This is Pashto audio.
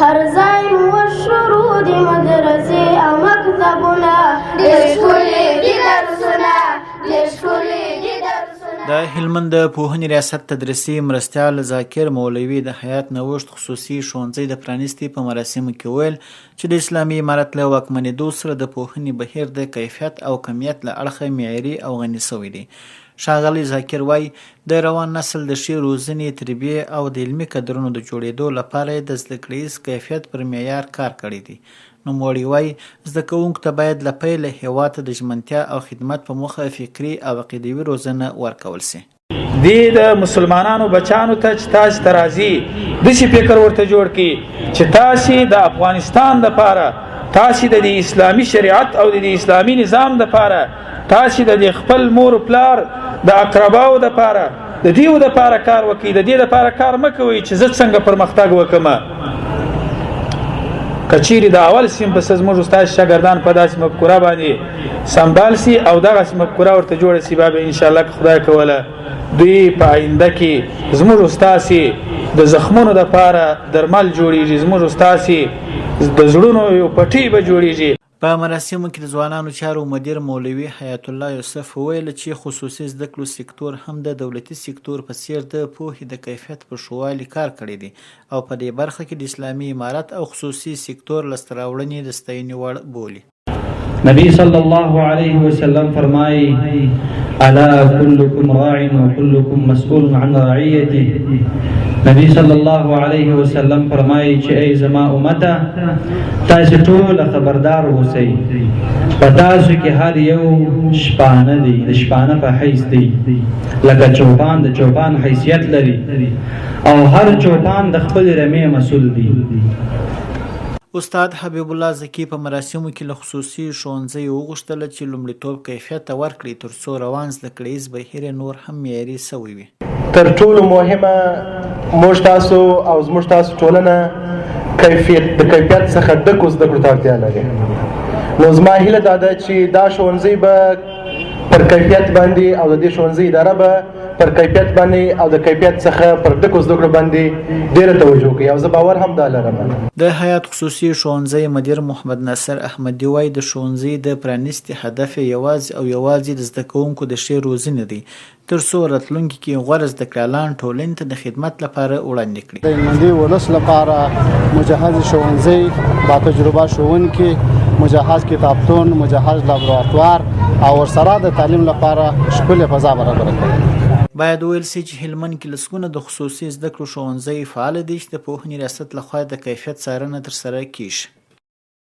هر ځای مو شروع د مدرسې او مکتبونه ډېر ښکلي دي درسونه ډېر ښکلي دي درسونه. د هلمند د پوهنې ریاست تدریسي مرستیال ذاکر مولوي د حیات نوښت خصوصي ښوونځي د پرانیستي په مراسمو کې ویل چې د اسلامي امارت له واکمنېدو سره د پوهنې بهیر د کیفیت او کمیت له اړخه معیاري او غني شوی دی. ښاغلی ذاکر وایي د روان نسل د ښې روزنې، تربیې او د علمي کدرونو د جوړېدو لپاره یې د زده کړیز کیفیت پر معیار کار کړی دی. نوموړي وایي زده کوونکو ته باید له پیله هېواد ته د ژمنتیا او خدمت په موخه فکري او عقیدوي روزنه ورکول سي. دی د مسلمانانو بچانو ته چې تاسو ته راځي داسې فکر ورته جوړ کړي چې تاسو د افغانستان دپاره، تاسو د اسلامي شریعت او د اسلامي نظام دپاره، تاسو د خپل مور پلار د اقرباو دپاره د دیو دپاره کار وکړي. د دې دپاره کار مه کوئ چې زه څنګه پرمختګ وکړم. که چیرې د اول سیم پس زموږ استاد شاګردان په داسې مفکوره باندې سمبال سي او دغسې مفکوره ورته جوړه سي، به انشاءالله که خدای کوله دوی په آینده کې زموږ استاسي د زخمونو دپاره درمل جوړیږي، زموږ استاسي د زړونو یو پټۍ به جوړیږي. په مراسمو کې د ځوانانو چارو مدیر مولوي حیات الله یوسف وویل چې خصوصي زده کړو سکتور هم د دولتي سکتور په څیر د پوهې د کیفیت په ښه والي کار کړی دی او په دې برخه کې د اسلامي امارت او خصوصي سکتور لاسته راوړنې د ستاینې وړ بولي. نبی صلی الله علیه وسلم فرمایي الا كلكم راع وكلكم مسؤول عن رعیته. نبی صلی الله علیه وسلم فرمایي چې ای زما امته تاسو ټول خبردار اوسئ، په تاسو کې هر یو شپانه دی، د شپانه په حیث دی، لکه چوپان د چوپان حیثیت لري او هر چوپان د خپل رمې مسؤل دی. استاد حبیب الله زکی په مراسمو کې له خصوصي ښوونځیو وغوښتل چې لومړیتوب کیفیت ته ورکړي ترڅو روان زده کړیز بهیر نور هم معیاري سوی وي. تر ټولو مهمه موږ تاسو او زموږ تاسو ټولنه د کیفیت څخه ډکو زده کړو ته اړتیا لري. نو زما هیله دا ده چې دا ښوونځی به پر کیفیت باندې او د دې ښوونځي اداره به پر کیفیت باندې او د کیفیت څخه پر ډکو زده کړو باندې ډېره توجه کوي او زه باور هم دا لرم. د حیات خصوصي ښوونځي مدیر محمد ناصر احمدي وایي د ښوونځي د پرانیستي هدف یوازې او یوازې د زده کوونکو د ښې روزنې دی ترڅو راتلونکي کې غوره زده کړیالان ټولنې ته د خدمت لپاره وړاندې کړي. د هلمندي ولس لپاره مجهز ښوونځي، با تجربه ښوونکي، مجهز کتابتون، مجهز لابراتوار او ورسره د تعلیم لپاره ښکلې فضا برابره کړي. باید ویل سي چې هلمند کې لسګونه د خصوصي زده کړو ښوونځي فعال دي چې د پوهنې ریاست لخوا د کیفیت څارنه ترسره کیږي.